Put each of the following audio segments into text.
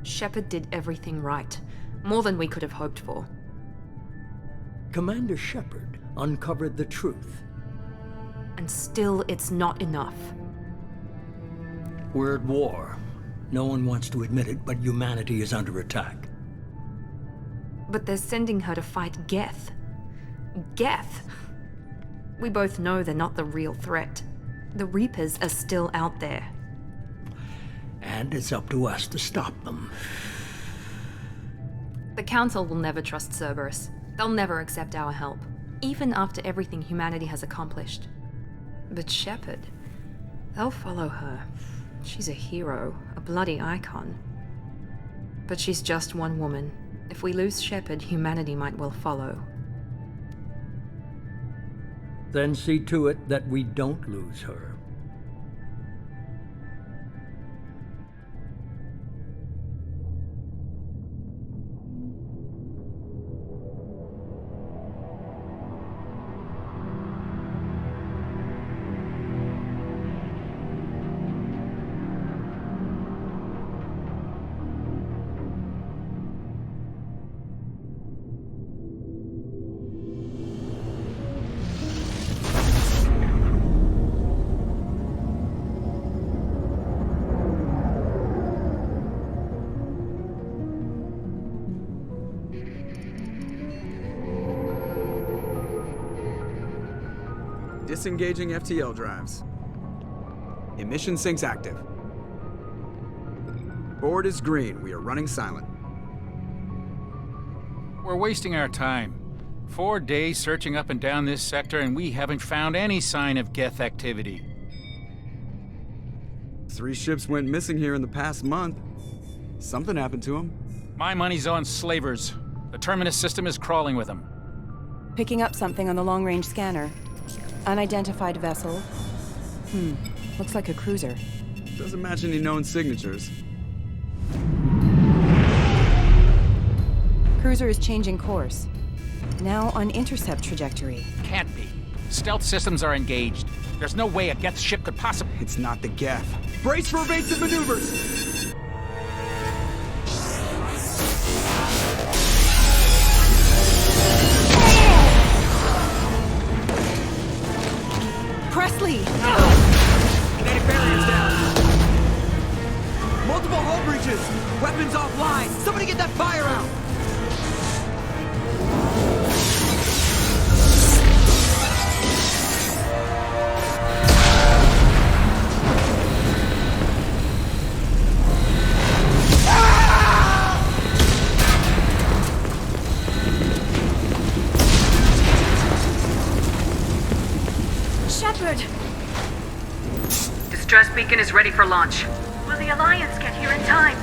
Shepard did everything right. More than we could have hoped for. Commander Shepard uncovered the truth. And still, it's not enough. We're at war. No one wants to admit it, but humanity is under attack. But they're sending her to fight Geth. Geth! We both know they're not the real threat. The Reapers are still out there. And it's up to us to stop them. The Council will never trust Cerberus. They'll never accept our help, even after everything humanity has accomplished. But Shepard, they'll follow her. She's a hero, a bloody icon. But she's just one woman. If we lose Shepard, humanity might well follow. Then see to it that we don't lose her. Disengaging FTL drives. Emission sinks active. Board is green. We are running silent. We're wasting our time. 4 days searching up and down this sector, and we haven't found any sign of Geth activity. 3 ships went missing here in the past month. Something happened to them. My money's on slavers. The Terminus system is crawling with them. Picking up something on the long-range scanner. Unidentified vessel. Looks like a cruiser. Doesn't match any known signatures. Cruiser is changing course. Now on intercept trajectory. Can't be. Stealth systems are engaged. There's no way a Geth ship could possibly... It's not the Geth. Brace for evasive maneuvers! Presley! Kinetic barriers down! Multiple hull breaches! Weapons offline! Somebody get that fire out! Shepard! Distress beacon is ready for launch. Will the Alliance get here in time?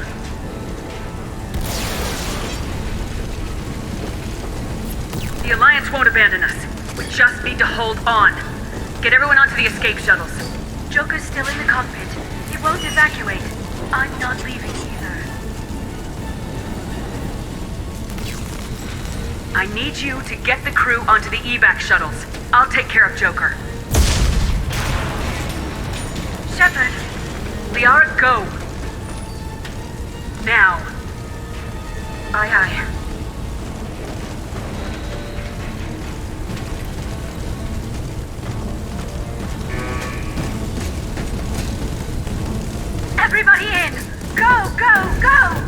The Alliance won't abandon us. We just need to hold on. Get everyone onto the escape shuttles. Joker's still in the cockpit. He won't evacuate. I'm not leaving either. I need you to get the crew onto the evac shuttles. I'll take care of Joker. Shepard. Liara, go. Now. Aye, aye. Everybody in! Go, go, go!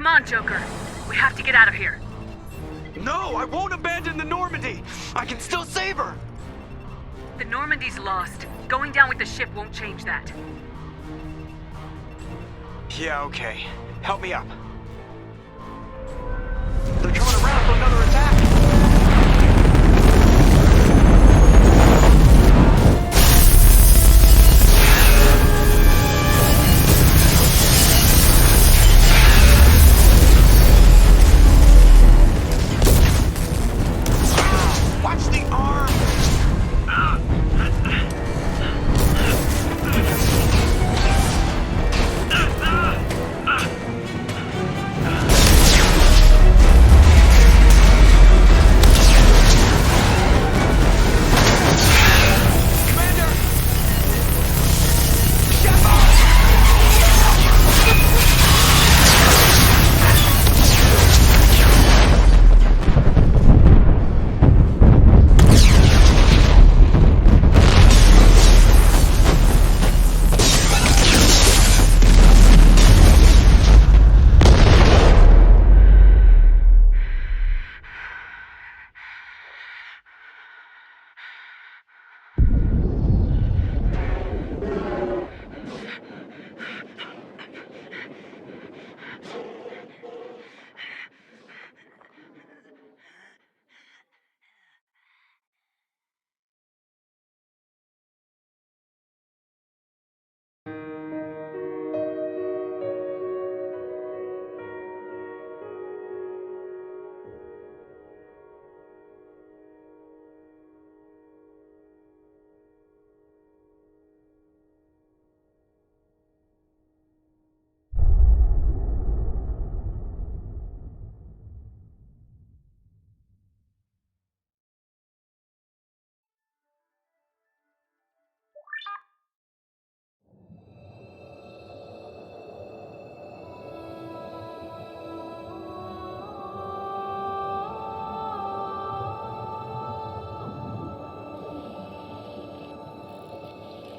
Come on, Joker. We have to get out of here. No, I won't abandon the Normandy. I can still save her. The Normandy's lost. Going down with the ship won't change that. Yeah, okay. Help me up. They're coming around for another attack. Watch the arm!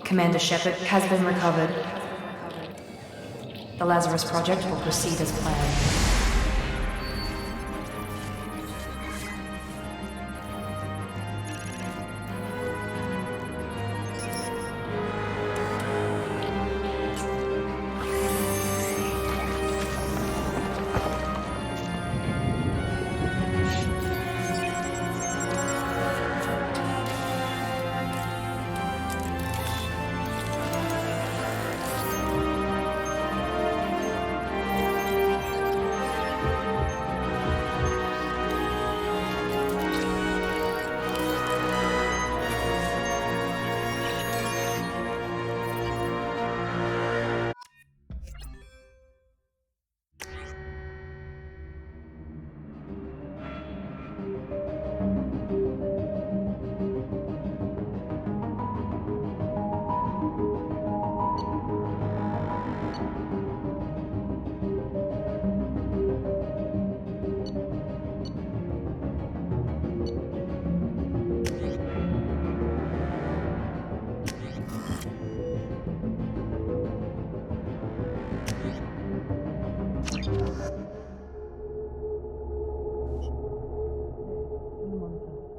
Commander Shepard has been recovered. The Lazarus Project will proceed as planned.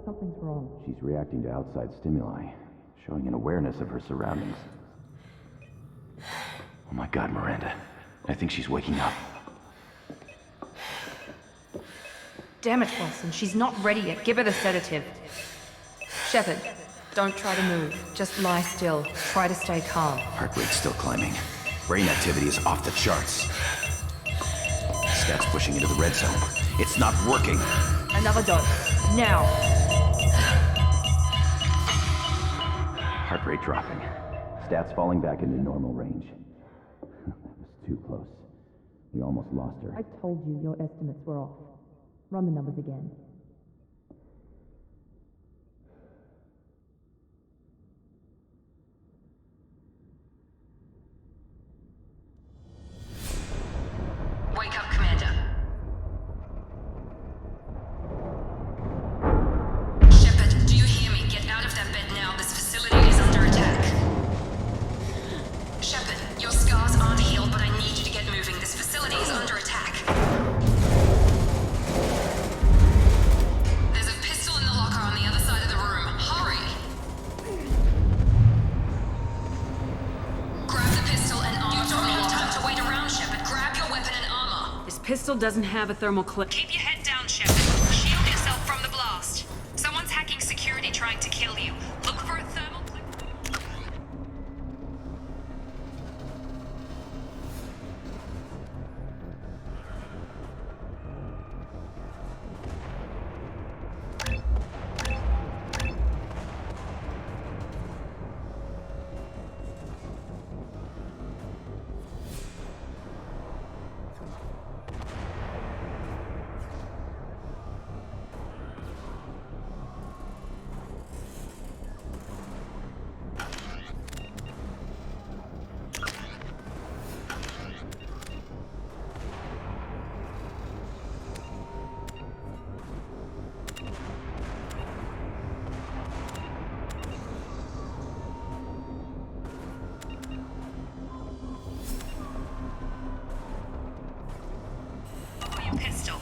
Something's wrong. She's reacting to outside stimuli, showing an awareness of her surroundings. Oh my God, Miranda. I think she's waking up. Damn it, Wilson. She's not ready yet. Give her the sedative. Shepard, don't try to move. Just lie still. Try to stay calm. Heart rate's still climbing. Brain activity is off the charts. Stats pushing into the red zone. It's not working. Another dose. Now. Heart rate dropping. Stats falling back into normal range. That was too close. We almost lost her. I told you your estimates were off. Run the numbers again. Wake up, Commander. Shepard, do you hear me? Get out of that bed now. This facility is under attack. Shepard, your scars aren't healed, but I need you to get moving. This facility is under attack. vessel doesn't have a thermal clip. Keep your head down, Shepard. Shield yourself from the blast. Someone's hacking security trying to kill you. Look for a thermal clip. Pistol.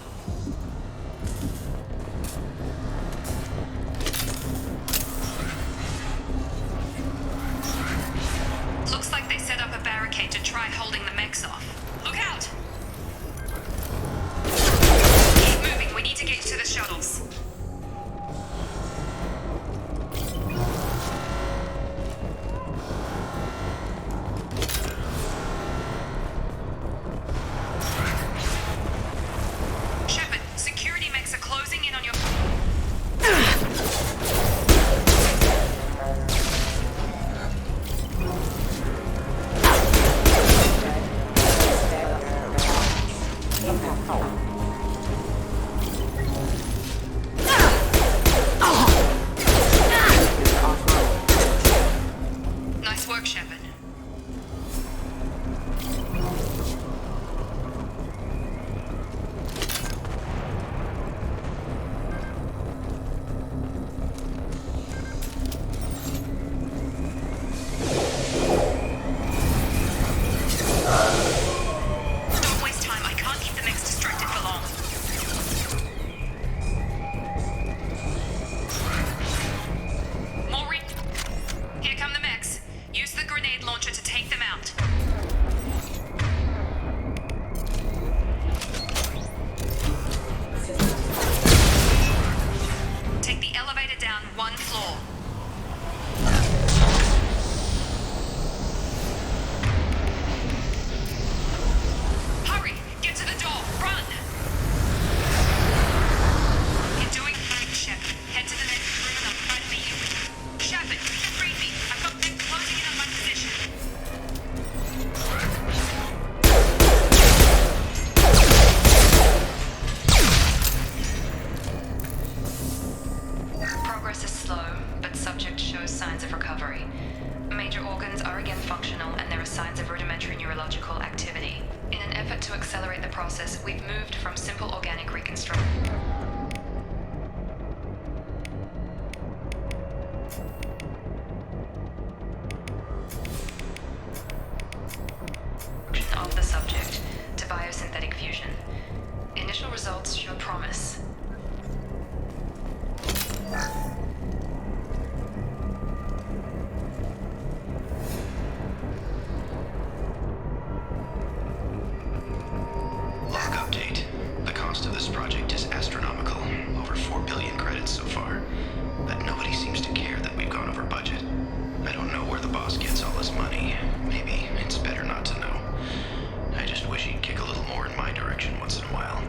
Looks like they set up a barricade to try holding the mechs off. Look out! Keep moving, we need to get to the shuttles. Nice work, Shepard. Don't waste time. I can't keep the mechs distracted for long. Here come the mechs. Use the grenade launcher to take them out. Take the elevator down one floor. Hurry! Get to the door! Run! You're doing fine, Shepard. Head to the next room and I'll try to meet you. Shepard, read me. I've got them closing in on my position. Progress is slow, but subject shows signs of recovery. Major organs are again functional, and there are signs of rudimentary neurological activity. In an effort to accelerate the process, we've moved from simple organic reconstruction of the subject to biosynthetic fusion. Initial results show promise. Log update. The cost of this project is astronomical. Over 4 billion credits so far. But nobody seems to care that we've gone over budget. I don't know where the boss gets all his money. Maybe it's better not to know. I just wish he'd kick a little more in my direction once in a while.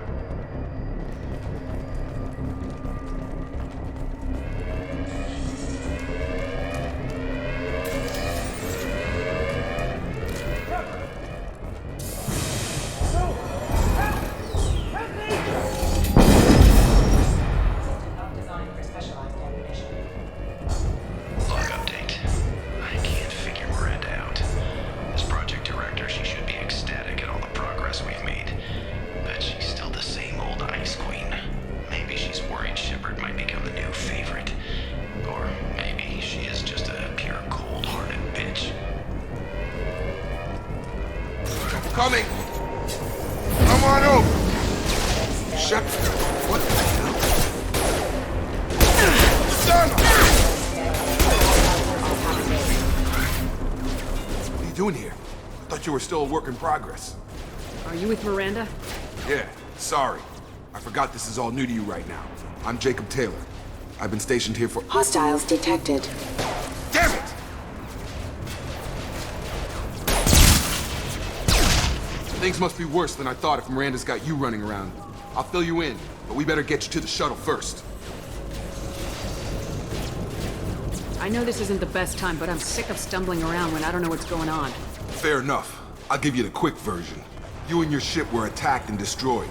Log update. I can't figure Miranda out. As project director, she should be ecstatic at all the progress we've made. But she's still the same old ice queen. Maybe she's worried Shepard might become the new favorite. Or maybe she is just a pure cold-hearted bitch. I'm coming! Come on over! Shepard, what the hell? Son! What are you doing here? I thought you were still a work in progress. Are you with Miranda? Yeah, Sorry. I forgot this is all new to you right now. I'm Jacob Taylor. I've been stationed here for— Hostiles detected. Damn it! Things must be worse than I thought if Miranda's got you running around. I'll fill you in, but we better get you to the shuttle first. I know this isn't the best time, but I'm sick of stumbling around when I don't know what's going on. Fair enough. I'll give you the quick version. You and your ship were attacked and destroyed.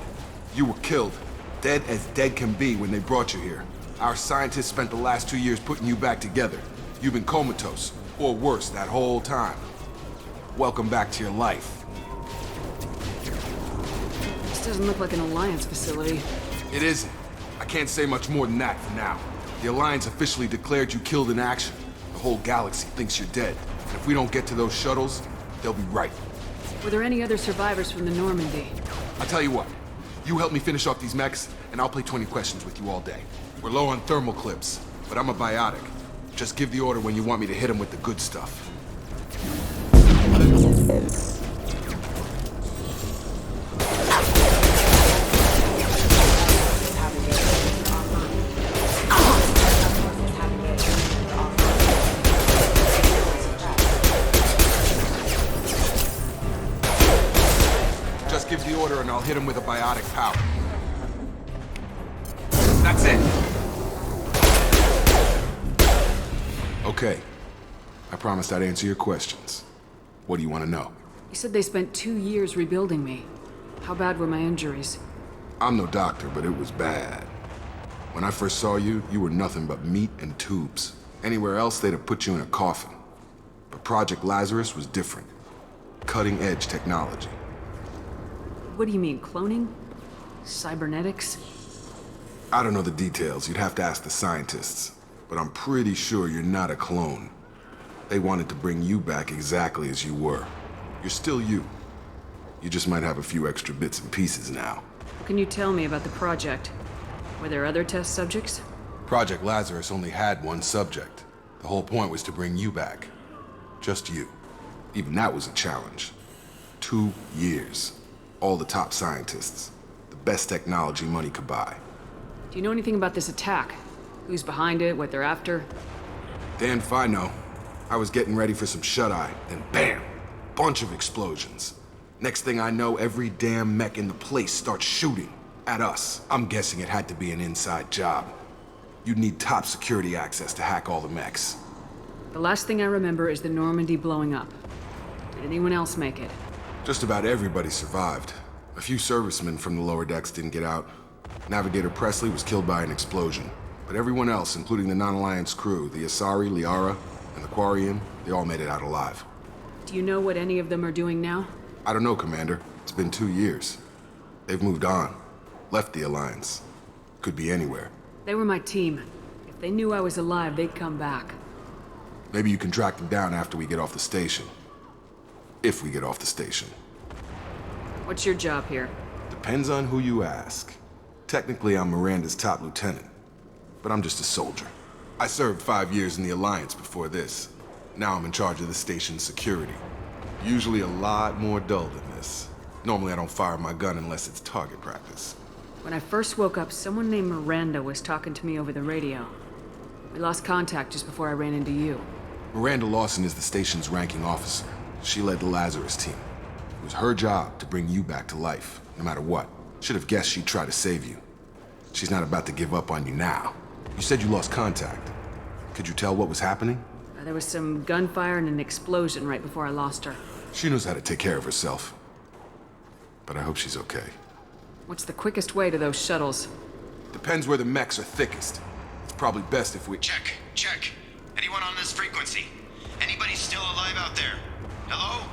You were killed. Dead as dead can be when they brought you here. Our scientists spent the last 2 years putting you back together. You've been comatose, or worse, that whole time. Welcome back to your life. This doesn't look like an Alliance facility. It isn't. I can't say much more than that for now. The Alliance officially declared you killed in action. The whole galaxy thinks you're dead. And if we don't get to those shuttles, they'll be right. Were there any other survivors from the Normandy? I'll tell you what. You help me finish off these mechs, and I'll play 20 questions with you all day. We're low on thermal clips, but I'm a biotic. Just give the order when you want me to hit them with the good stuff. Just give the order and I'll hit him with a biotic power. That's it. Okay. I promised I'd answer your questions. What do you want to know? You said they spent 2 years rebuilding me. How bad were my injuries? I'm no doctor, but it was bad. When I first saw you, you were nothing but meat and tubes. Anywhere else, they'd have put you in a coffin. But Project Lazarus was different. Cutting-edge technology. What do you mean, cloning? Cybernetics? I don't know the details. You'd have to ask the scientists. But I'm pretty sure you're not a clone. They wanted to bring you back exactly as you were. You're still you. You just might have a few extra bits and pieces now. What can you tell me about the project? Were there other test subjects? Project Lazarus only had one subject. The whole point was to bring you back. Just you. Even that was a challenge. 2 years. All the top scientists. The best technology money could buy. Do you know anything about this attack? Who's behind it, what they're after? Damned if I know. I was getting ready for some shut-eye, then bam! Bunch of explosions. Next thing I know, every damn mech in the place starts shooting. At us. I'm guessing it had to be an inside job. You'd need top security access to hack all the mechs. The last thing I remember is the Normandy blowing up. Did anyone else make it? Just about everybody survived. A few servicemen from the lower decks didn't get out. Navigator Presley was killed by an explosion. But everyone else, including the non-Alliance crew, the Asari, Liara, and the Quarian, they all made it out alive. Do you know what any of them are doing now? I don't know, Commander. It's been 2 years. They've moved on. Left the Alliance. Could be anywhere. They were my team. If they knew I was alive, they'd come back. Maybe you can track them down after we get off the station. If we get off the station. What's your job here? Depends on who you ask. Technically, I'm Miranda's top lieutenant. But I'm just a soldier. I served 5 years in the Alliance before this. Now I'm in charge of the station's security. Usually a lot more dull than this. Normally I don't fire my gun unless it's target practice. When I first woke up, someone named Miranda was talking to me over the radio. We lost contact just before I ran into you. Miranda Lawson is the station's ranking officer. She led the Lazarus team. It was her job to bring you back to life, no matter what. Should have guessed she'd try to save you. She's not about to give up on you now. You said you lost contact. Could you tell what was happening? There was some gunfire and an explosion right before I lost her. She knows how to take care of herself. But I hope she's okay. What's the quickest way to those shuttles? Depends where the mechs are thickest. It's probably best if we— Check, check. Anyone on this frequency? Anybody still alive out there? Hello?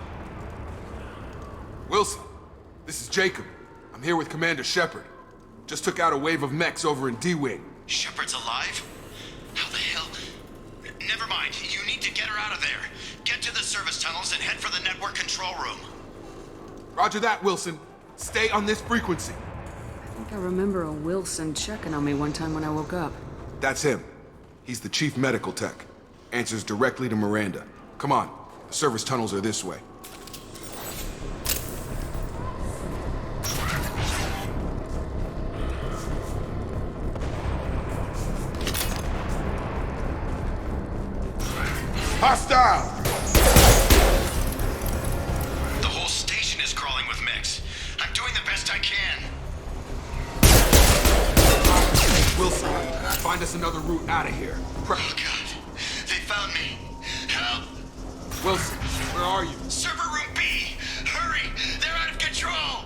Wilson, this is Jacob. I'm here with Commander Shepard. Just took out a wave of mechs over in D-Wing. Shepard's alive? How the hell? Never mind. You need to get her out of there. Get to the service tunnels and head for the network control room. Roger that, Wilson. Stay on this frequency. I think I remember a Wilson checking on me one time when I woke up. That's him. He's the chief medical tech. Answers directly to Miranda. Come on. The service tunnels are this way. Hostile! The whole station is crawling with mechs. I'm doing the best I can. Wilson, find us another route out of here. Oh God, they found me. Help! Wilson, where are you? Server room B! Hurry! They're out of control!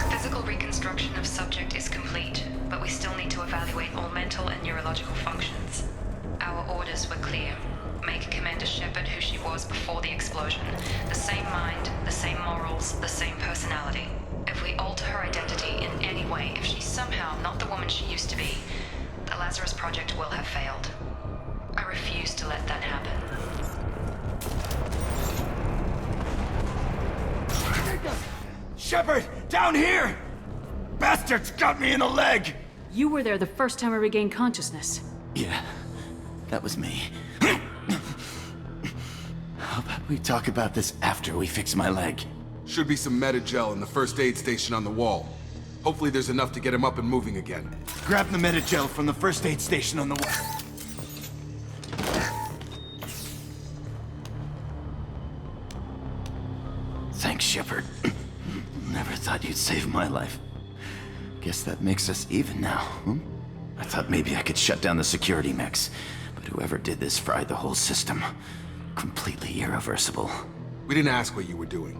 Physical reconstruction of subject is complete, but we still need to evaluate all mental and neurological functions. Our orders were clear. Make Commander Shepard who she was before the explosion. The same mind, the same morals, the same personality. If we alter her identity in any way, if she's somehow not the woman she used to be, the Lazarus Project will have failed. I refuse to let that happen. Shepard, down here! Bastards got me in the leg! You were there the first time I regained consciousness. Yeah, that was me. How about we talk about this after we fix my leg? Should be some Metagel in the first aid station on the wall. Hopefully there's enough to get him up and moving again. Grab the Metagel from the first aid station on the wall. Thanks, Shepard. Never thought you'd save my life. Guess that makes us even now, hmm? I thought maybe I could shut down the security mechs, but whoever did this fried the whole system. Completely irreversible. We didn't ask what you were doing.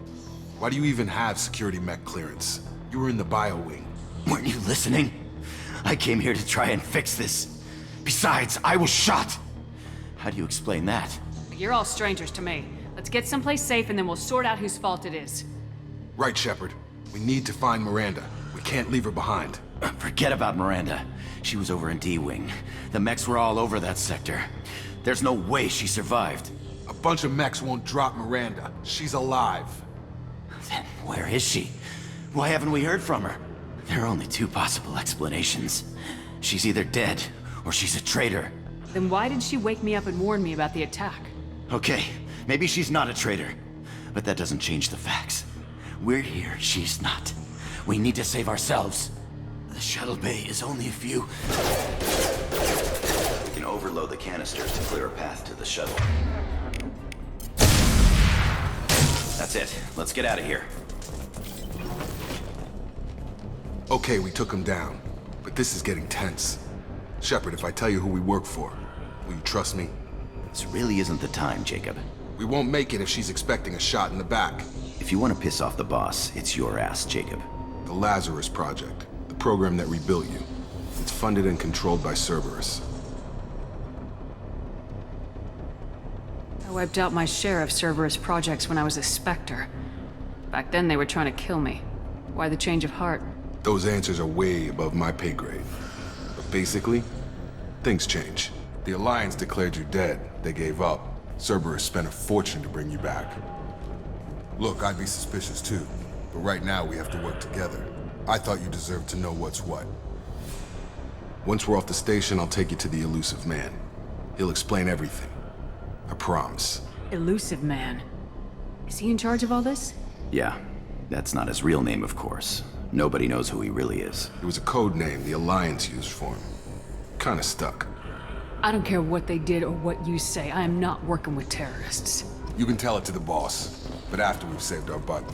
Why do you even have security mech clearance? You were in the bio wing. Weren't you listening? I came here to try and fix this. Besides, I was shot. How do you explain that? You're all strangers to me. Let's get someplace safe and then we'll sort out whose fault it is. Right, Shepard. We need to find Miranda. We can't leave her behind. Forget about Miranda. She was over in D-Wing. The mechs were all over that sector. There's no way she survived. A bunch of mechs won't drop Miranda. She's alive. Then where is she? Why haven't we heard from her? There are only two possible explanations. She's either dead, or she's a traitor. Then why did she wake me up and warn me about the attack? Okay, maybe she's not a traitor. But that doesn't change the facts. We're here, she's not. We need to save ourselves. The shuttle bay is only a few... We can overload the canisters to clear a path to the shuttle. That's it. Let's get out of here. Okay, we took him down. But this is getting tense. Shepard, if I tell you who we work for, will you trust me? This really isn't the time, Jacob. We won't make it if she's expecting a shot in the back. If you want to piss off the boss, it's your ass, Jacob. The Lazarus Project. The program that rebuilt you. It's funded and controlled by Cerberus. I wiped out my share of Cerberus projects when I was a Spectre. Back then they were trying to kill me. Why the change of heart? Those answers are way above my pay grade. But basically, things change. The Alliance declared you dead. They gave up. Cerberus spent a fortune to bring you back. Look, I'd be suspicious too. But right now we have to work together. I thought you deserved to know what's what. Once we're off the station, I'll take you to the Elusive Man. He'll explain everything. I promise. Elusive Man. Is he in charge of all this? Yeah. That's not his real name, of course. Nobody knows who he really is. It was a code name the Alliance used for him. Kinda stuck. I don't care what they did or what you say. I am not working with terrorists. You can tell it to the boss, but after we've saved our butt.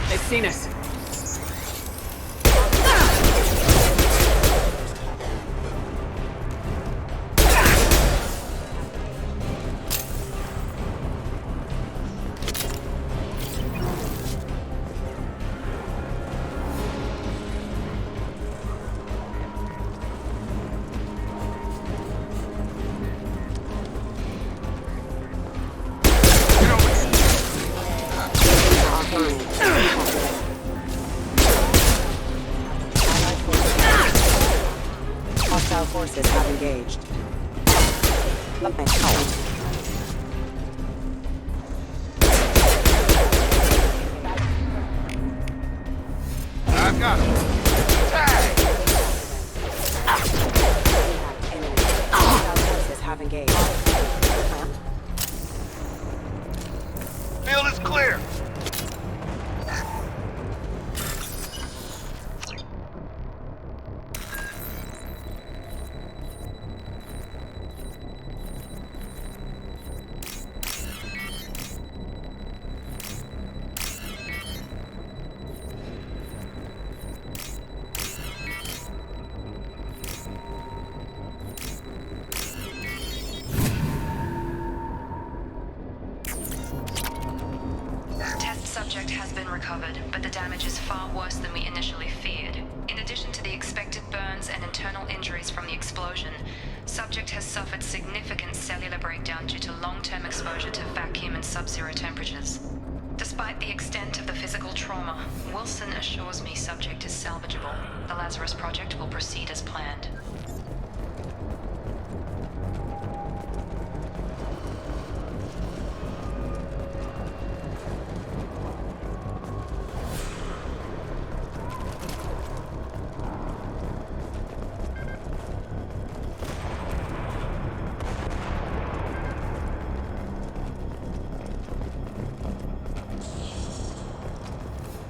They've seen us. engaged. Field is clear. Subject has been recovered, but the damage is far worse than we initially feared. In addition to the expected burns and internal injuries from the explosion, subject has suffered significant cellular breakdown due to long-term exposure to vacuum and sub-zero temperatures. Despite the extent of the physical trauma, Wilson assures me subject is salvageable. The Lazarus Project will proceed as planned.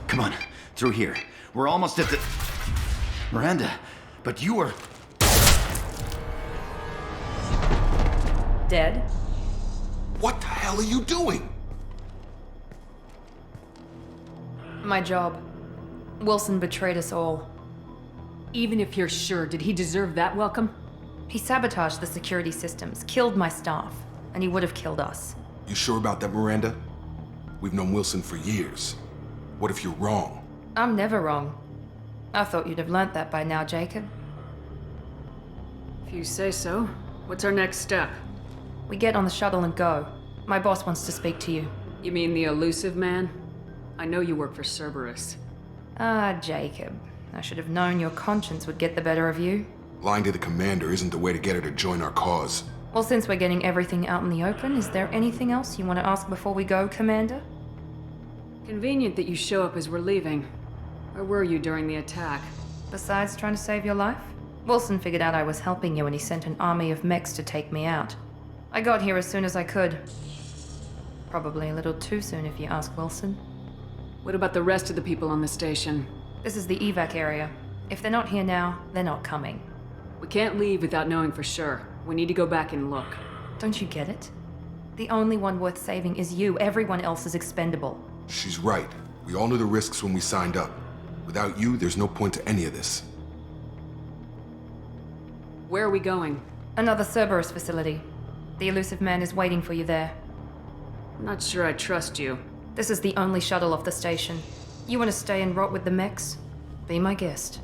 Come on, through here. We're almost at the... Miranda, but you were... Dead? What the hell are you doing? My job. Wilson betrayed us all. Even if you're sure, did he deserve that welcome? He sabotaged the security systems, killed my staff, and he would have killed us. You sure about that, Miranda? We've known Wilson for years. What if you're wrong? I'm never wrong. I thought you'd have learnt that by now, Jacob. If you say so. What's our next step? We get on the shuttle and go. My boss wants to speak to you. You mean the elusive man? I know you work for Cerberus. Ah, Jacob. I should have known your conscience would get the better of you. Lying to the commander isn't the way to get her to join our cause. Well, since we're getting everything out in the open, is there anything else you want to ask before we go, Commander? Convenient that you show up as we're leaving. Where were you during the attack? Besides trying to save your life? Wilson figured out I was helping you and he sent an army of mechs to take me out. I got here as soon as I could. Probably a little too soon if you ask Wilson. What about the rest of the people on the station? This is the evac area. If they're not here now, they're not coming. We can't leave without knowing for sure. We need to go back and look. Don't you get it? The only one worth saving is you. Everyone else is expendable. She's right. We all knew the risks when we signed up. Without you, there's no point to any of this. Where are we going? Another Cerberus facility. The elusive man is waiting for you there. I'm not sure I trust you. This is the only shuttle off the station. You want to stay and rot with the mechs? Be my guest.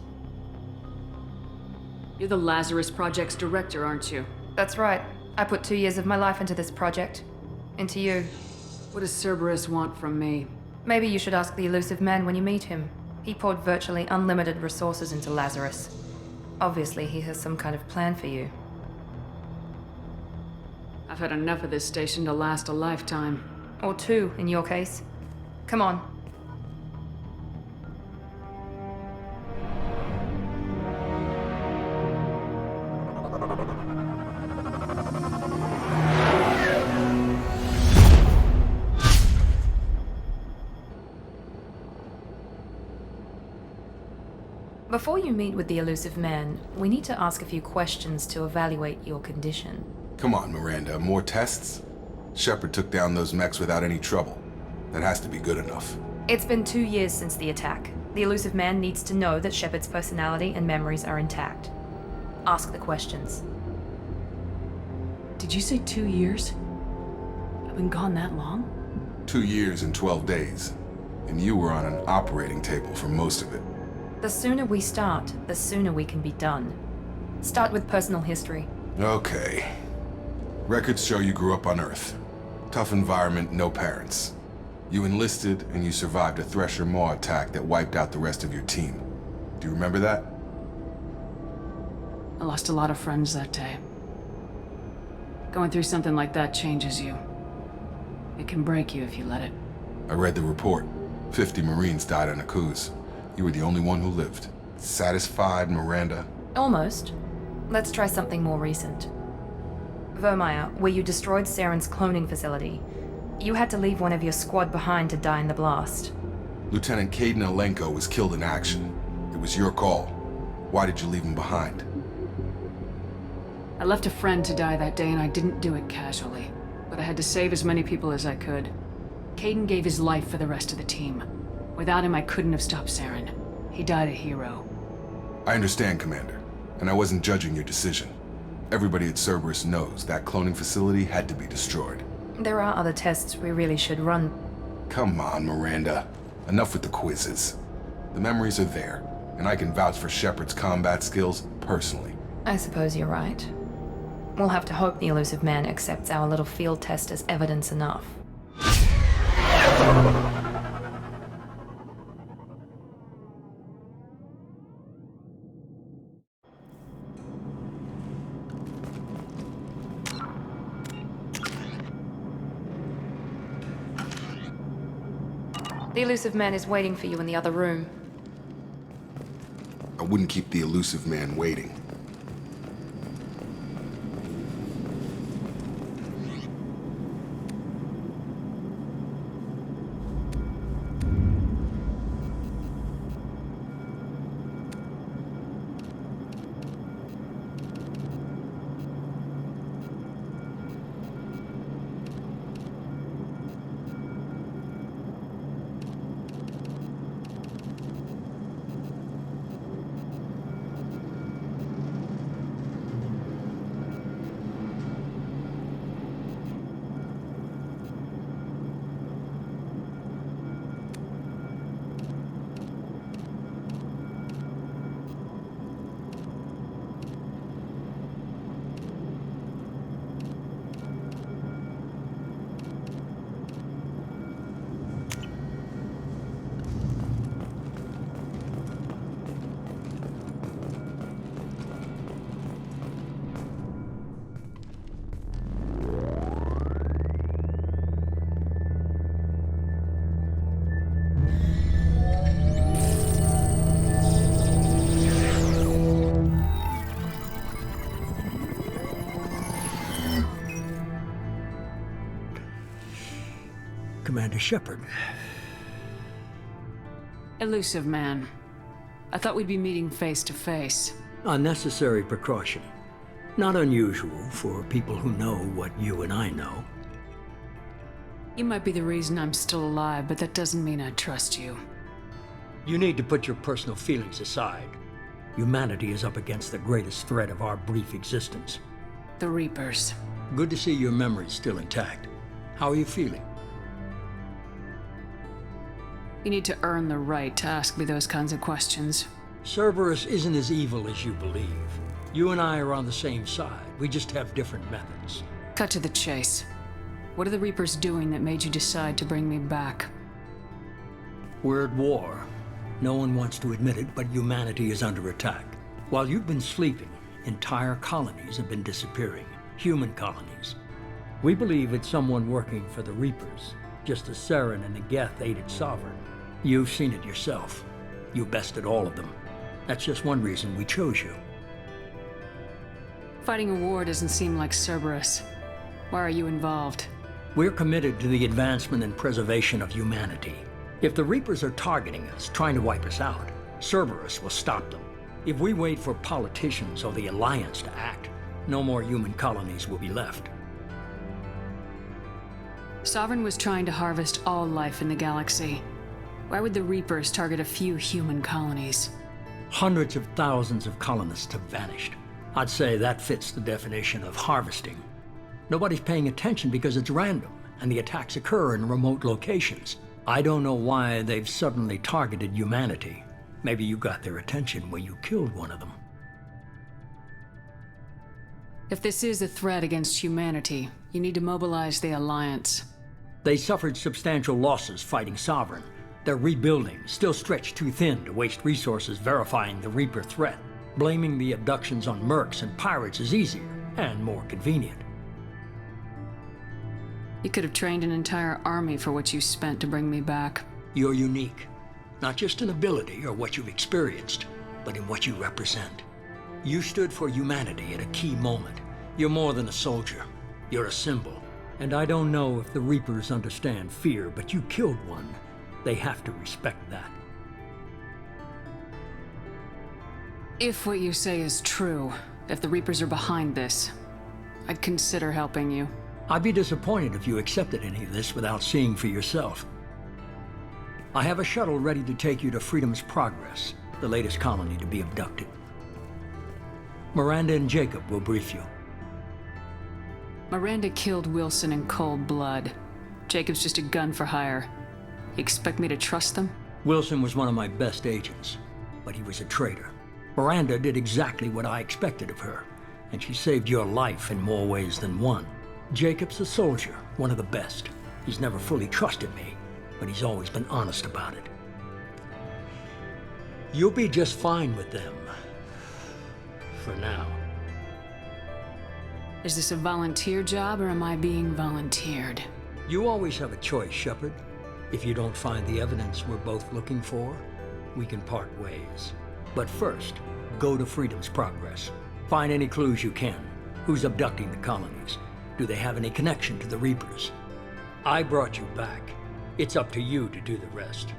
You're the Lazarus Project's director, aren't you? That's right. I put 2 years of my life into this project. Into you. What does Cerberus want from me? Maybe you should ask the elusive man when you meet him. He poured virtually unlimited resources into Lazarus. Obviously, he has some kind of plan for you. I've had enough of this station to last a lifetime. Or 2, in your case. Come on. Before you meet with the elusive man, we need to ask a few questions to evaluate your condition. Come on, Miranda. More tests? Shepard took down those mechs without any trouble. That has to be good enough. It's been 2 years since the attack. The elusive man needs to know that Shepard's personality and memories are intact. Ask the questions. Did you say 2 years? I've been gone that long? 2 years and 12 days. And you were on an operating table for most of it. The sooner we start, the sooner we can be done. Start with personal history. Okay. Records show you grew up on Earth. Tough environment, no parents. You enlisted and you survived a Thresher Maw attack that wiped out the rest of your team. Do you remember that? I lost a lot of friends that day. Going through something like that changes you. It can break you if you let it. I read the report. 50 Marines died on a cruise. You were the only one who lived. Satisfied, Miranda? Almost. Let's try something more recent. Vermeer, where you destroyed Saren's cloning facility. You had to leave one of your squad behind to die in the blast. Lieutenant Caden Alenko was killed in action. It was your call. Why did you leave him behind? I left a friend to die that day and I didn't do it casually. But I had to save as many people as I could. Caden gave his life for the rest of the team. Without him, I couldn't have stopped Saren. He died a hero. I understand, Commander. And I wasn't judging your decision. Everybody at Cerberus knows that cloning facility had to be destroyed. There are other tests we really should run. Come on, Miranda. Enough with the quizzes. The memories are there, and I can vouch for Shepard's combat skills personally. I suppose you're right. We'll have to hope the elusive man accepts our little field test as evidence enough. The elusive man is waiting for you in the other room. I wouldn't keep the elusive man waiting. Commander Shepard. Elusive man. I thought we'd be meeting face to face. Unnecessary precaution. Not unusual for people who know what you and I know. You might be the reason I'm still alive, but that doesn't mean I trust you. You need to put your personal feelings aside. Humanity is up against the greatest threat of our brief existence. The Reapers. Good to see your memory's still intact. How are you feeling? You need to earn the right to ask me those kinds of questions. Cerberus isn't as evil as you believe. You and I are on the same side. We just have different methods. Cut to the chase. What are the Reapers doing that made you decide to bring me back? We're at war. No one wants to admit it, but humanity is under attack. While you've been sleeping, entire colonies have been disappearing. Human colonies. We believe it's someone working for the Reapers, just as Saren and the Geth aided Sovereign. You've seen it yourself. You bested all of them. That's just one reason we chose you. Fighting a war doesn't seem like Cerberus. Why are you involved? We're committed to the advancement and preservation of humanity. If the Reapers are targeting us, trying to wipe us out, Cerberus will stop them. If we wait for politicians or the Alliance to act, no more human colonies will be left. Sovereign was trying to harvest all life in the galaxy. Why would the Reapers target a few human colonies? Hundreds of thousands of colonists have vanished. I'd say that fits the definition of harvesting. Nobody's paying attention because it's random, and the attacks occur in remote locations. I don't know why they've suddenly targeted humanity. Maybe you got their attention when you killed one of them. If this is a threat against humanity, you need to mobilize the Alliance. They suffered substantial losses fighting Sovereign. They're rebuilding, still stretched too thin to waste resources verifying the Reaper threat. Blaming the abductions on mercs and pirates is easier and more convenient. You could have trained an entire army for what you spent to bring me back. You're unique. Not just in ability or what you've experienced, but in what you represent. You stood for humanity at a key moment, You're more than a soldier. You're a symbol. And I don't know if the Reapers understand fear, but you killed one. They have to respect that. If what you say is true, if the Reapers are behind this, I'd consider helping you. I'd be disappointed if you accepted any of this without seeing for yourself. I have a shuttle ready to take you to Freedom's Progress, the latest colony to be abducted. Miranda and Jacob will brief you. Miranda killed Wilson in cold blood. Jacob's just a gun for hire. You expect me to trust them? Wilson was one of my best agents, but he was a traitor. Miranda did exactly what I expected of her, and she saved your life in more ways than one. Jacob's a soldier, one of the best. He's never fully trusted me, but he's always been honest about it. You'll be just fine with them. For now. Is this a volunteer job, or am I being volunteered? You always have a choice, Shepard. If you don't find the evidence we're both looking for, we can part ways. But first, go to Freedom's Progress. Find any clues you can. Who's abducting the colonies? Do they have any connection to the Reapers? I brought you back. It's up to you to do the rest.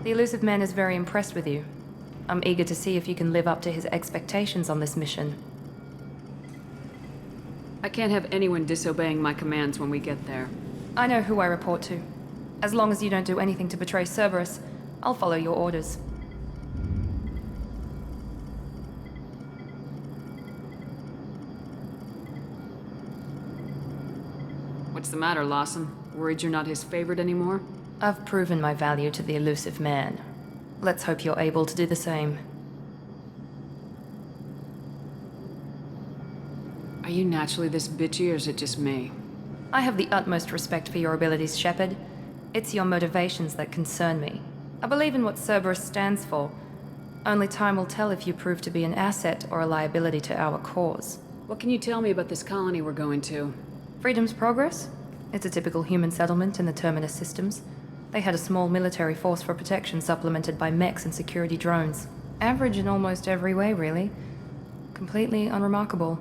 The elusive man is very impressed with you. I'm eager to see if you can live up to his expectations on this mission. I can't have anyone disobeying my commands when we get there. I know who I report to. As long as you don't do anything to betray Cerberus, I'll follow your orders. What's the matter, Lawson? Worried you're not his favorite anymore? I've proven my value to the elusive man. Let's hope you're able to do the same. Are you naturally this bitchy, or is it just me? I have the utmost respect for your abilities, Shepard. It's your motivations that concern me. I believe in what Cerberus stands for. Only time will tell if you prove to be an asset or a liability to our cause. What can you tell me about this colony we're going to? Freedom's Progress? It's a typical human settlement in the Terminus systems. They had a small military force for protection supplemented by mechs and security drones. Average in almost every way, really. Completely unremarkable.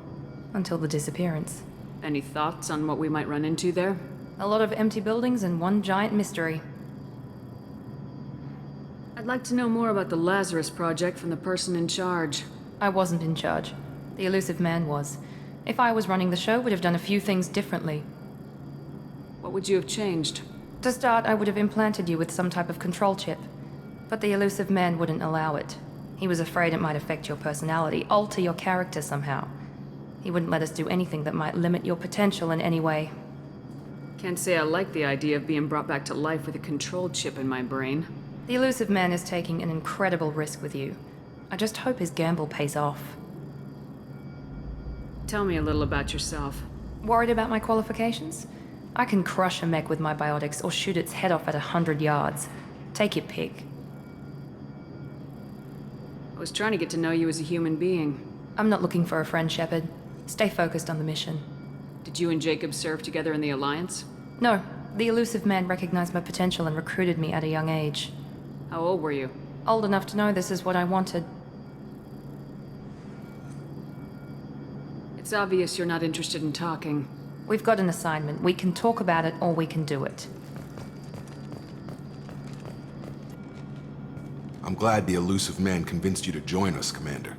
Until the disappearance. Any thoughts on what we might run into there? A lot of empty buildings and one giant mystery. I'd like to know more about the Lazarus Project from the person in charge. I wasn't in charge. The elusive man was. If I was running the show, would have done a few things differently. What would you have changed? To start, I would have implanted you with some type of control chip. But the elusive man wouldn't allow it. He was afraid it might affect your personality, alter your character somehow. He wouldn't let us do anything that might limit your potential in any way. Can't say I like the idea of being brought back to life with a control chip in my brain. The elusive man is taking an incredible risk with you. I just hope his gamble pays off. Tell me a little about yourself. Worried about my qualifications? I can crush a mech with my biotics or shoot its head off at 100 yards. Take your pick. I was trying to get to know you as a human being. I'm not looking for a friend, Shepard. Stay focused on the mission. Did you and Jacob serve together in the Alliance? No. The elusive man recognized my potential and recruited me at a young age. How old were you? Old enough to know this is what I wanted. It's obvious you're not interested in talking. We've got an assignment. We can talk about it, or we can do it. I'm glad the elusive man convinced you to join us, Commander.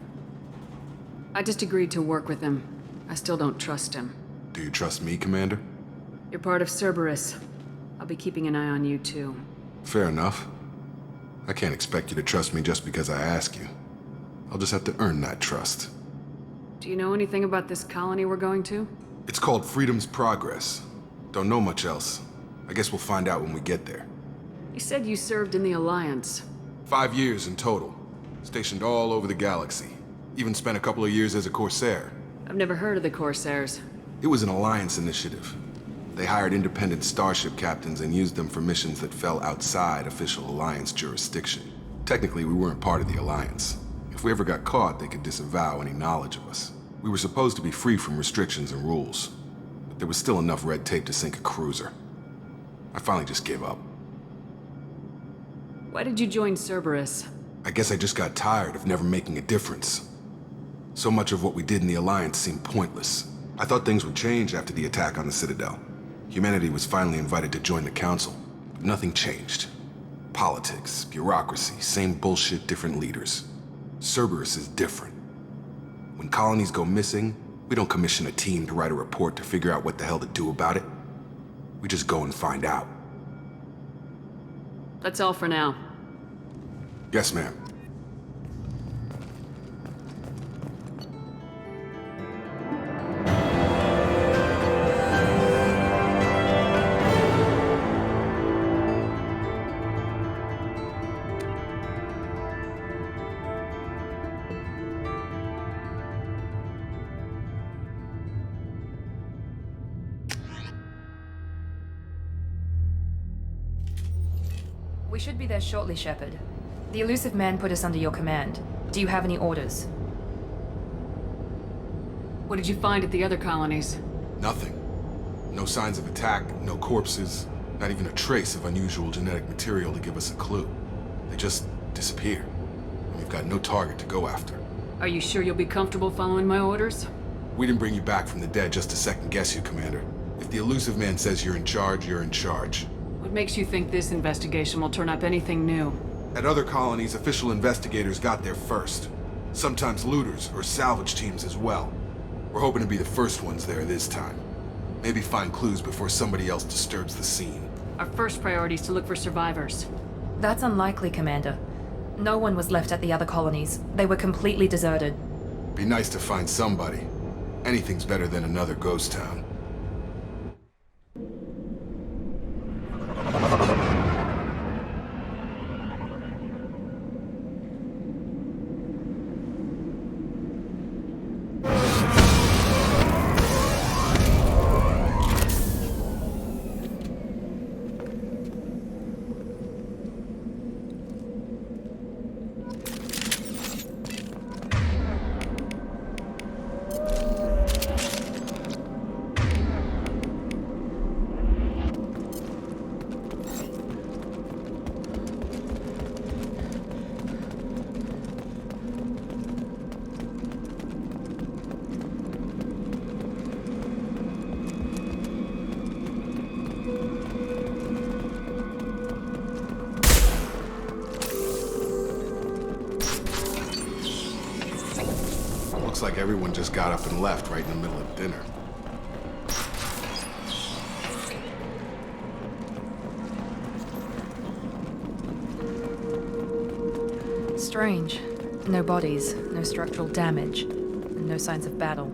I just agreed to work with him. I still don't trust him. Do you trust me, Commander? You're part of Cerberus. I'll be keeping an eye on you, too. Fair enough. I can't expect you to trust me just because I ask you. I'll just have to earn that trust. Do you know anything about this colony we're going to? It's called Freedom's Progress. Don't know much else. I guess we'll find out when we get there. You said you served in the Alliance. 5 years in total. Stationed all over the galaxy. Even spent a couple of years as a Corsair. I've never heard of the Corsairs. It was an Alliance initiative. They hired independent starship captains and used them for missions that fell outside official Alliance jurisdiction. Technically, we weren't part of the Alliance. If we ever got caught, they could disavow any knowledge of us. We were supposed to be free from restrictions and rules, but there was still enough red tape to sink a cruiser. I finally just gave up. Why did you join Cerberus? I guess I just got tired of never making a difference. So much of what we did in the Alliance seemed pointless. I thought things would change after the attack on the Citadel. Humanity was finally invited to join the Council, but nothing changed. Politics, bureaucracy, same bullshit, different leaders. Cerberus is different. When colonies go missing, we don't commission a team to write a report to figure out what the hell to do about it. We just go and find out. That's all for now. Yes, ma'am. We should be there shortly, Shepard. The elusive man put us under your command. Do you have any orders? What did you find at the other colonies? Nothing. No signs of attack, no corpses, not even a trace of unusual genetic material to give us a clue. They just disappear. And we've got no target to go after. Are you sure you'll be comfortable following my orders? We didn't bring you back from the dead just to second guess you, Commander. If the elusive man says you're in charge, you're in charge. What makes you think this investigation will turn up anything new? At other colonies, official investigators got there first. Sometimes looters or salvage teams as well. We're hoping to be the first ones there this time. Maybe find clues before somebody else disturbs the scene. Our first priority is to look for survivors. That's unlikely, Commander. No one was left at the other colonies. They were completely deserted. Be nice to find somebody. Anything's better than another ghost town. Looks like everyone just got up and left right in the middle of dinner. Strange. No bodies, no structural damage, and no signs of battle.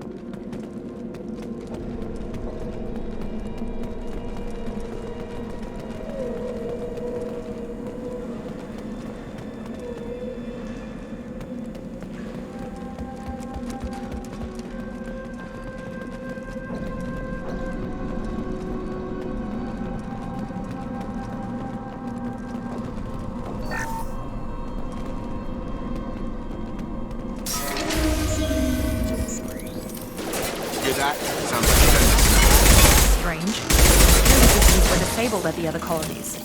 Strange. Security systems were disabled at the other colonies.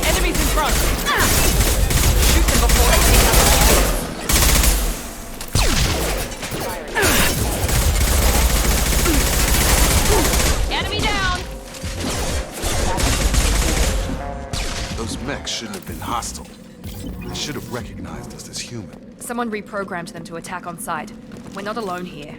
Enemies in front! Shoot them before they take out the enemy down! Those mechs shouldn't have been hostile. They should have recognized us as human. Someone reprogrammed them to attack on sight. We're not alone here.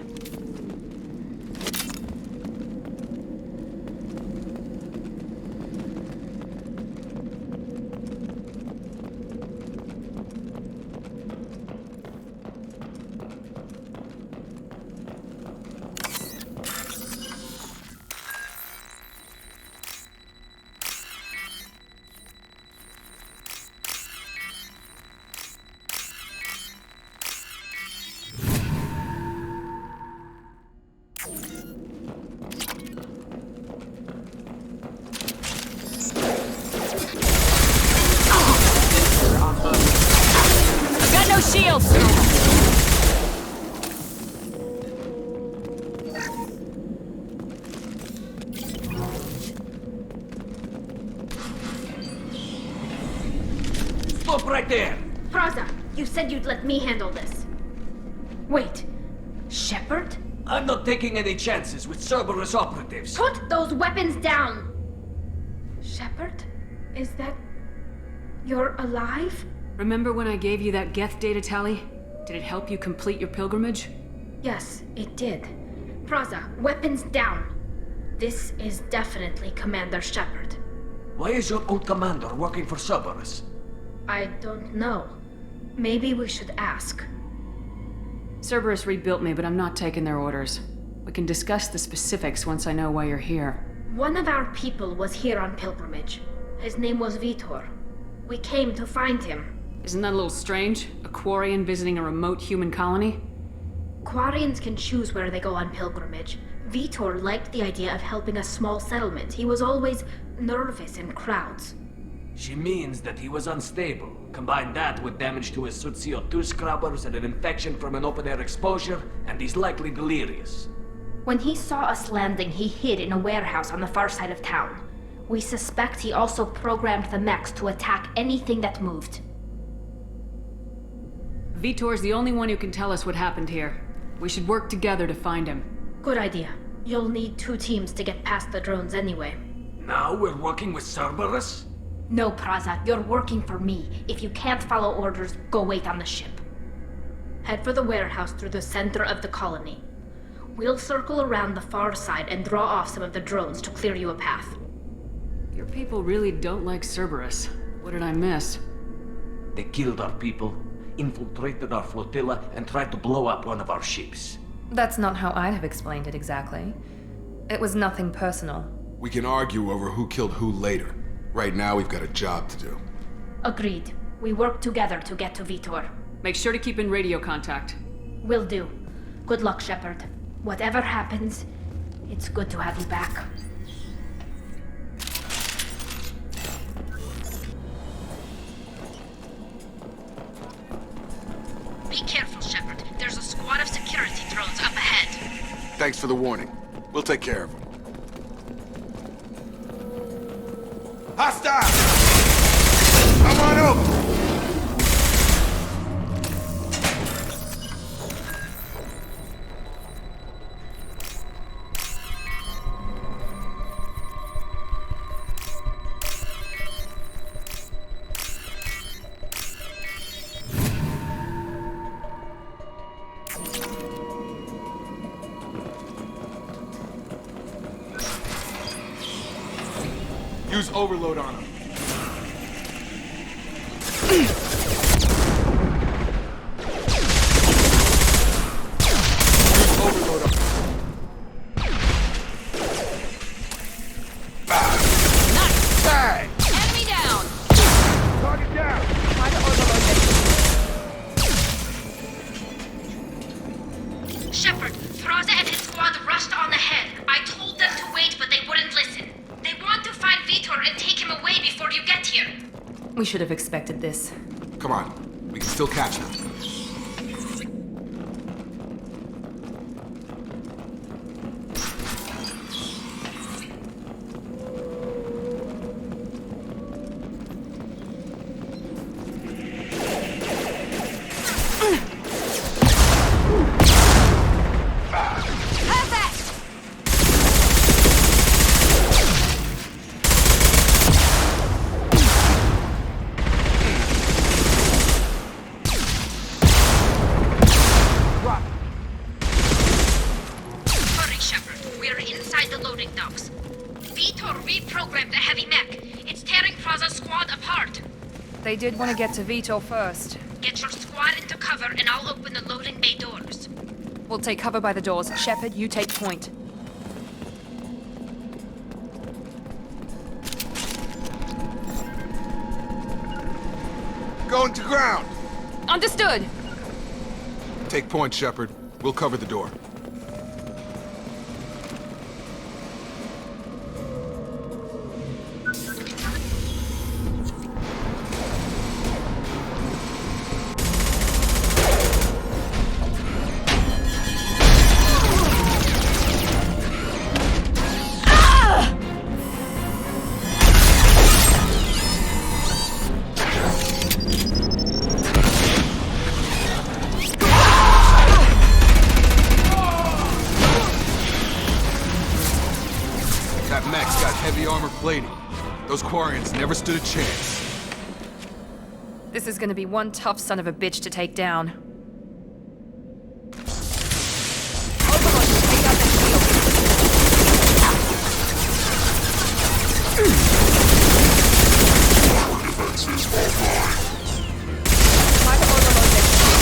Stop right there! Praza, you said you'd let me handle this. Wait, Shepard? I'm not taking any chances with Cerberus operatives. Put those weapons down! Shepard? Is that... you're alive? Remember when I gave you that Geth data tally? Did it help you complete your pilgrimage? Yes, it did. Praza, weapons down. This is definitely Commander Shepard. Why is your old commander working for Cerberus? I don't know. Maybe we should ask. Cerberus rebuilt me, but I'm not taking their orders. We can discuss the specifics once I know why you're here. One of our people was here on pilgrimage. His name was Vitor. We came to find him. Isn't that a little strange? A Quarian visiting a remote human colony? Quarians can choose where they go on pilgrimage. Vitor liked the idea of helping a small settlement. He was always nervous in crowds. She means that he was unstable. Combine that with damage to his suit CO2 scrubbers and an infection from an open-air exposure, and he's likely delirious. When he saw us landing, he hid in a warehouse on the far side of town. We suspect he also programmed the mechs to attack anything that moved. Vitor's the only one who can tell us what happened here. We should work together to find him. Good idea. You'll need 2 teams to get past the drones anyway. Now we're working with Cerberus? No, Praza, you're working for me. If you can't follow orders, go wait on the ship. Head for the warehouse through the center of the colony. We'll circle around the far side and draw off some of the drones to clear you a path. Your people really don't like Cerberus. What did I miss? They killed our people, infiltrated our flotilla, and tried to blow up one of our ships. That's not how I'd have explained it exactly. It was nothing personal. We can argue over who killed who later. Right now, we've got a job to do. Agreed. We work together to get to Vitor. Make sure to keep in radio contact. Will do. Good luck, Shepard. Whatever happens, it's good to have you back. Be careful, Shepard. There's a squad of security drones up ahead. Thanks for the warning. We'll take care of them. Hostile! Come on over! Use overload on him. Use overload on him. Nice! Tag! Enemy down! Target down! Try to overload them. Shepard, Thraza and his squad rushed on ahead. I told them to wait, but they wouldn't listen. They want to find Vitor and take him away before you get here. We should have expected this. Come on. We can still catch them. They did want to get to Vitor first. Get your squad into cover and I'll open the loading bay doors. We'll take cover by the doors. Shepard, you take point. Going to ground! Understood! Take point, Shepard. We'll cover the door. Those Quarians never stood a chance. This is gonna be one tough son of a bitch to take down. Overlord, take out that shield. Try to overload that shield.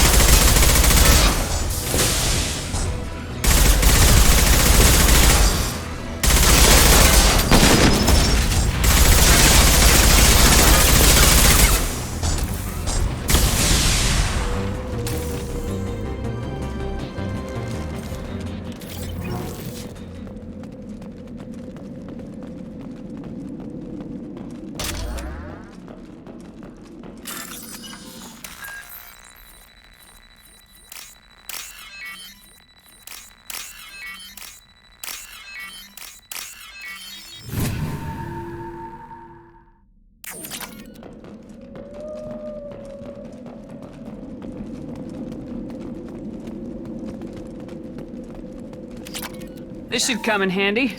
This should come in handy.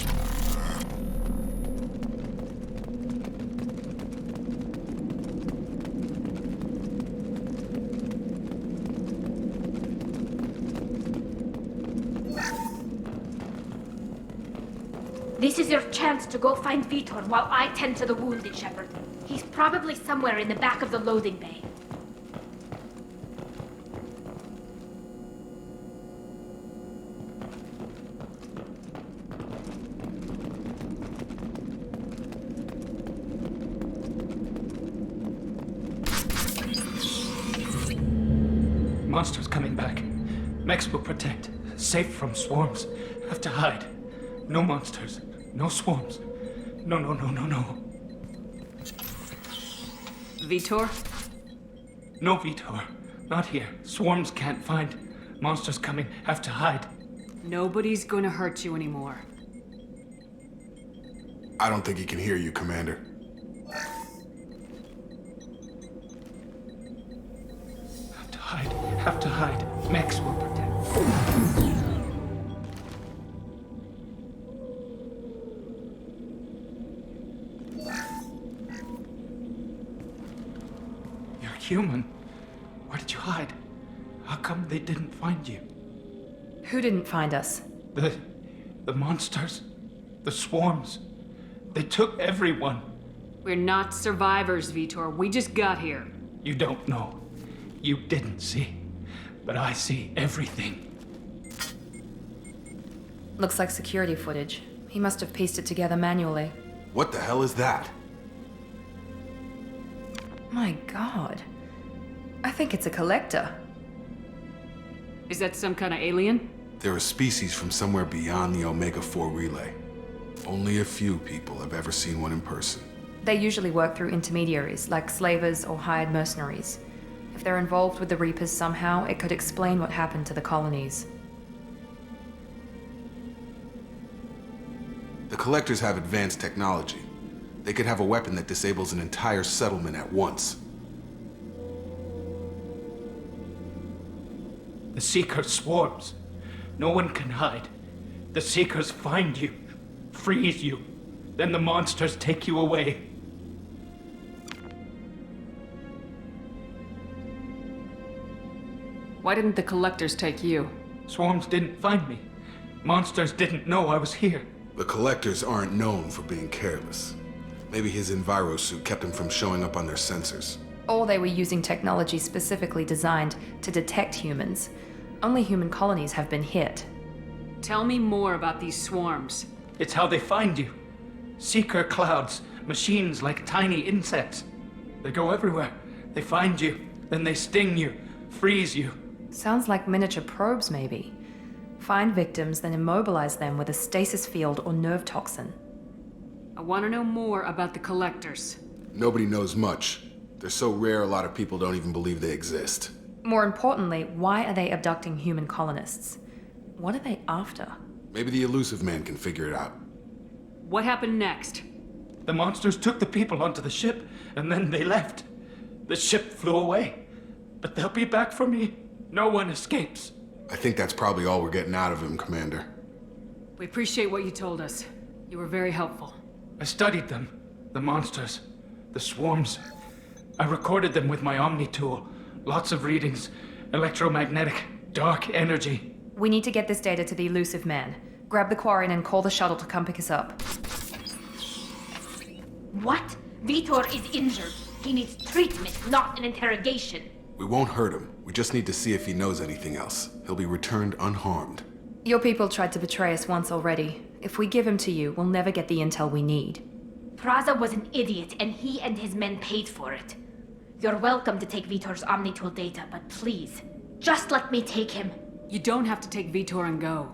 This is your chance to go find Vitor while I tend to the wounded, Shepard. He's probably somewhere in the back of the loading bay. Monsters coming back. Mechs will protect. Safe from swarms. Have to hide. No monsters. No swarms. No. Vitor? No Vitor. Not here. Swarms can't find. Monsters coming. Have to hide. Nobody's gonna hurt you anymore. I don't think he can hear you, Commander. Have to hide. Mechs will protect. You're human. Where did you hide? How come they didn't find you? Who didn't find us? The monsters. The swarms. They took everyone. We're not survivors, Vitor. We just got here. You don't know. You didn't see. But I see everything. Looks like security footage. He must have pieced it together manually. What the hell is that? My god. I think it's a collector. Is that some kind of alien? They're a species from somewhere beyond the Omega-4 relay. Only a few people have ever seen one in person. They usually work through intermediaries, like slavers or hired mercenaries. If they're involved with the Reapers somehow, it could explain what happened to the colonies. The Collectors have advanced technology. They could have a weapon that disables an entire settlement at once. The Seeker swarms. No one can hide. The Seekers find you, freeze you. Then the monsters take you away. Why didn't the Collectors take you? Swarms didn't find me. Monsters didn't know I was here. The Collectors aren't known for being careless. Maybe his enviro suit kept him from showing up on their sensors. Or they were using technology specifically designed to detect humans. Only human colonies have been hit. Tell me more about these swarms. It's how they find you. Seeker clouds, machines like tiny insects. They go everywhere. They find you, then they sting you, freeze you. Sounds like miniature probes, maybe. Find victims, then immobilize them with a stasis field or nerve toxin. I want to know more about the Collectors. Nobody knows much. They're so rare a lot of people don't even believe they exist. More importantly, why are they abducting human colonists? What are they after? Maybe the Elusive Man can figure it out. What happened next? The monsters took the people onto the ship, and then they left. The ship flew away. But they'll be back for me. No one escapes. I think that's probably all we're getting out of him, Commander. We appreciate what you told us. You were very helpful. I studied them. The monsters. The swarms. I recorded them with my Omni tool. Lots of readings. Electromagnetic. Dark energy. We need to get this data to the elusive man. Grab the Quarian and call the shuttle to come pick us up. What? Vitor is injured. He needs treatment, not an interrogation. We won't hurt him. We just need to see if he knows anything else. He'll be returned unharmed. Your people tried to betray us once already. If we give him to you, we'll never get the intel we need. Praza was an idiot, and he and his men paid for it. You're welcome to take Vitor's Omnitool data, but please, just let me take him. You don't have to take Vitor and go.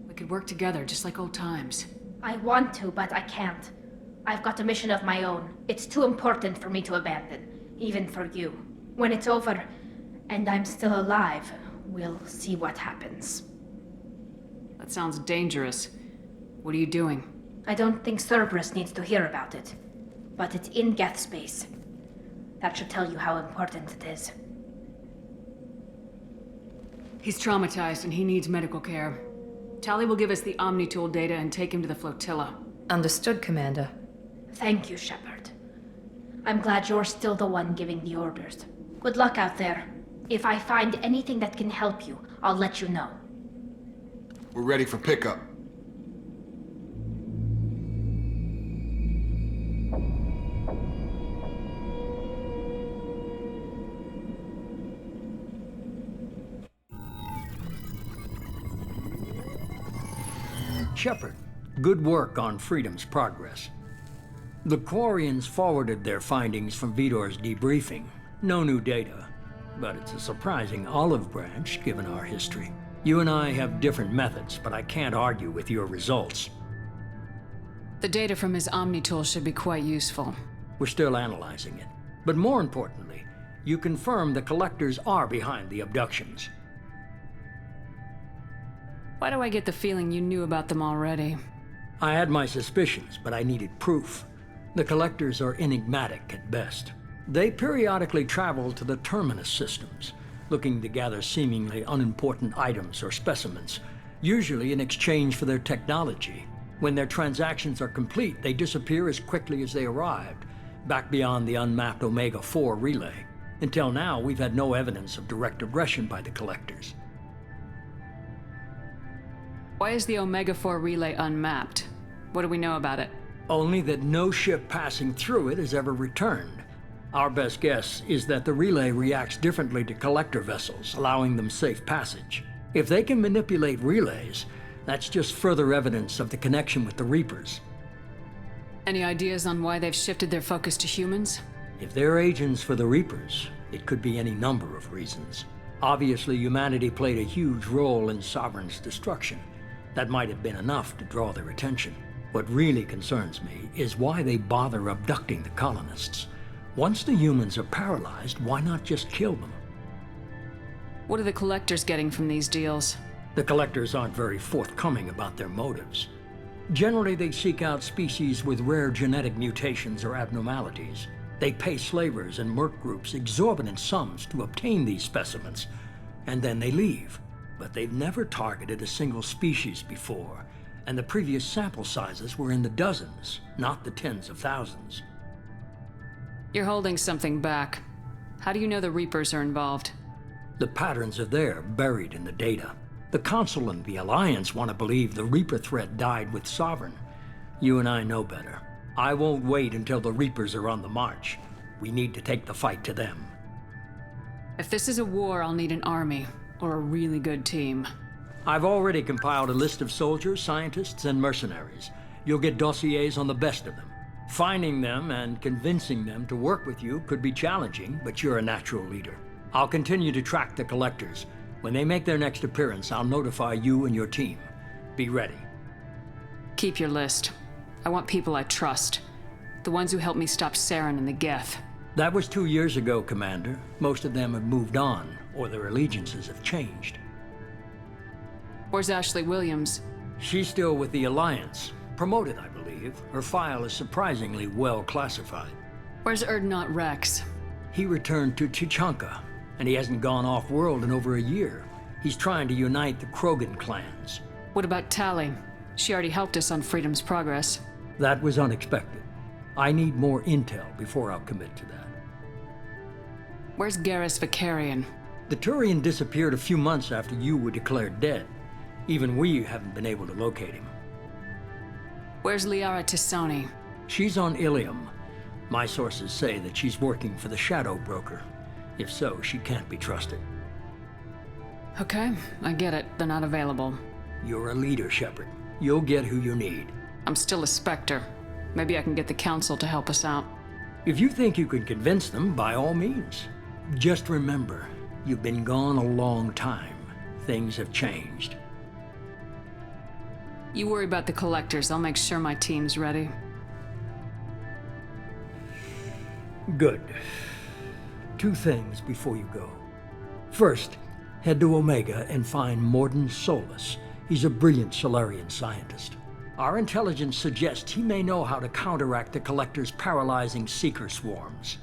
We could work together, just like old times. I want to, but I can't. I've got a mission of my own. It's too important for me to abandon, even for you. When it's over, and I'm still alive, we'll see what happens. That sounds dangerous. What are you doing? I don't think Cerberus needs to hear about it. But it's in Geth space. That should tell you how important it is. He's traumatized and he needs medical care. Tali will give us the Omnitool data and take him to the flotilla. Understood, Commander. Thank you, Shepard. I'm glad you're still the one giving the orders. Good luck out there. If I find anything that can help you, I'll let you know. We're ready for pickup. Shepard, good work on Freedom's progress. The Quarians forwarded their findings from Vitor's debriefing. No new data, but it's a surprising olive branch given our history. You and I have different methods, but I can't argue with your results. The data from his Omnitool should be quite useful. We're still analyzing it. But more importantly, you confirm the Collectors are behind the abductions. Why do I get the feeling you knew about them already? I had my suspicions, but I needed proof. The Collectors are enigmatic at best. They periodically travel to the Terminus systems, looking to gather seemingly unimportant items or specimens, usually in exchange for their technology. When their transactions are complete, they disappear as quickly as they arrived, back beyond the unmapped Omega-4 relay. Until now, we've had no evidence of direct aggression by the Collectors. Why is the Omega-4 relay unmapped? What do we know about it? Only that no ship passing through it has ever returned. Our best guess is that the relay reacts differently to collector vessels, allowing them safe passage. If they can manipulate relays, that's just further evidence of the connection with the Reapers. Any ideas on why they've shifted their focus to humans? If they're agents for the Reapers, it could be any number of reasons. Obviously, humanity played a huge role in Sovereign's destruction. That might have been enough to draw their attention. What really concerns me is why they bother abducting the colonists. Once the humans are paralyzed, why not just kill them? What are the Collectors getting from these deals? The Collectors aren't very forthcoming about their motives. Generally, they seek out species with rare genetic mutations or abnormalities. They pay slavers and merc groups exorbitant sums to obtain these specimens, and then they leave. But they've never targeted a single species before, and the previous sample sizes were in the dozens, not the tens of thousands. You're holding something back. How do you know the Reapers are involved? The patterns are there, buried in the data. The Council and the Alliance want to believe the Reaper threat died with Sovereign. You and I know better. I won't wait until the Reapers are on the march. We need to take the fight to them. If this is a war, I'll need an army, or a really good team. I've already compiled a list of soldiers, scientists, and mercenaries. You'll get dossiers on the best of them. Finding them and convincing them to work with you could be challenging, but you're a natural leader. I'll continue to track the Collectors. When they make their next appearance, I'll notify you and your team. Be ready. Keep your list. I want people I trust. The ones who helped me stop Saren and the Geth. That was 2 years ago, Commander. Most of them have moved on, or their allegiances have changed. Where's Ashley Williams? She's still with the Alliance. Promoted, I believe. Her file is surprisingly well classified. Where's Erdnot Rex? He returned to Chichanka, and he hasn't gone off-world in over a year. He's trying to unite the Krogan clans. What about Tali? She already helped us on Freedom's progress. That was unexpected. I need more intel before I'll commit to that. Where's Garrus Vicarian? The Turian disappeared a few months after you were declared dead. Even we haven't been able to locate him. Where's Liara Tisoni? She's on Ilium. My sources say that she's working for the Shadow Broker. If so, she can't be trusted. Okay, I get it. They're not available. You're a leader, Shepard. You'll get who you need. I'm still a Spectre. Maybe I can get the Council to help us out. If you think you can convince them, by all means. Just remember, you've been gone a long time. Things have changed. You worry about the Collectors. I'll make sure my team's ready. Good. 2 things before you go. First, head to Omega and find Morden Solus. He's a brilliant Solarian scientist. Our intelligence suggests he may know how to counteract the Collector's paralyzing Seeker swarms.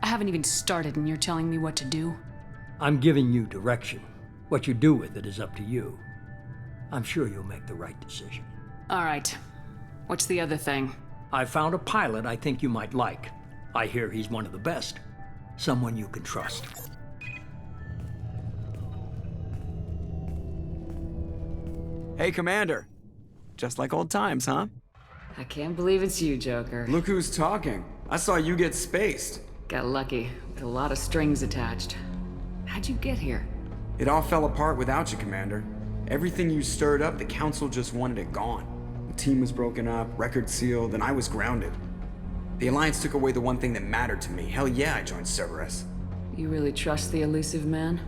I haven't even started and you're telling me what to do? I'm giving you direction. What you do with it is up to you. I'm sure you'll make the right decision. All right. What's the other thing? I found a pilot I think you might like. I hear he's one of the best. Someone you can trust. Hey, Commander. Just like old times, huh? I can't believe it's you, Joker. Look who's talking. I saw you get spaced. Got lucky, with a lot of strings attached. How'd you get here? It all fell apart without you, Commander. Everything you stirred up, the Council just wanted it gone. The team was broken up, record sealed, and I was grounded. The Alliance took away the one thing that mattered to me. Hell yeah, I joined Cerberus. You really trust the elusive man?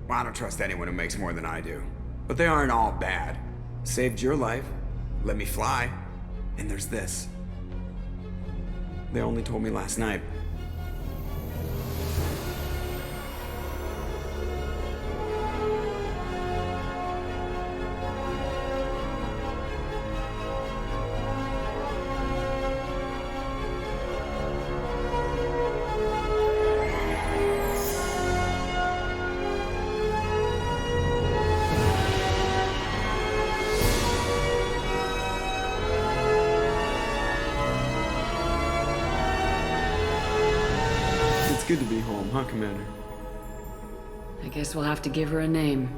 Well, I don't trust anyone who makes more than I do. But they aren't all bad. Saved your life, let me fly, and there's this. They only told me last night. Good to be home, huh, Commander? I guess we'll have to give her a name.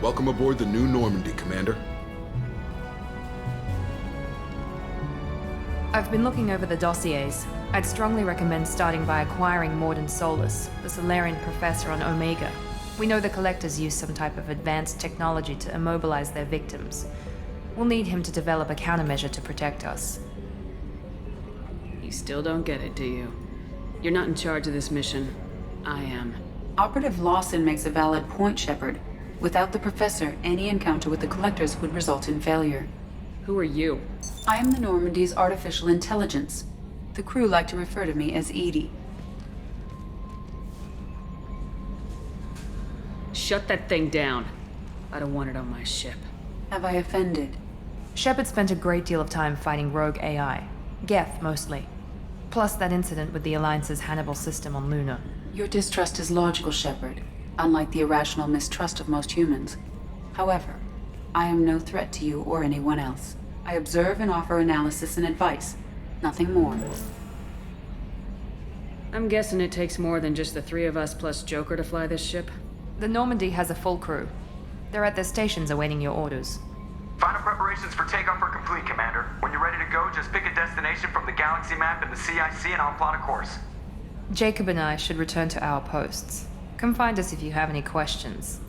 Welcome aboard the New Normandy, Commander. I've been looking over the dossiers. I'd strongly recommend starting by acquiring Morden Solus, the Solarian professor on Omega. We know the Collectors use some type of advanced technology to immobilize their victims. We'll need him to develop a countermeasure to protect us. You still don't get it, do you? You're not in charge of this mission. I am. Operative Lawson makes a valid point, Shepard. Without the Professor, any encounter with the Collectors would result in failure. Who are you? I am the Normandy's artificial intelligence. The crew like to refer to me as Edie. Shut that thing down. I don't want it on my ship. Have I offended? Shepard spent a great deal of time fighting rogue AI. Geth, mostly. Plus that incident with the Alliance's Hannibal system on Luna. Your distrust is logical, Shepard, unlike the irrational mistrust of most humans. However, I am no threat to you or anyone else. I observe and offer analysis and advice. Nothing more. I'm guessing it takes more than just the three of us plus Joker to fly this ship? The Normandy has a full crew. They're at their stations awaiting your orders. Final preparations for takeoff are complete, Commander. When you're ready to go, just pick a destination from the galaxy map and the CIC and I'll plot a course. Jacob and I should return to our posts. Come find us if you have any questions.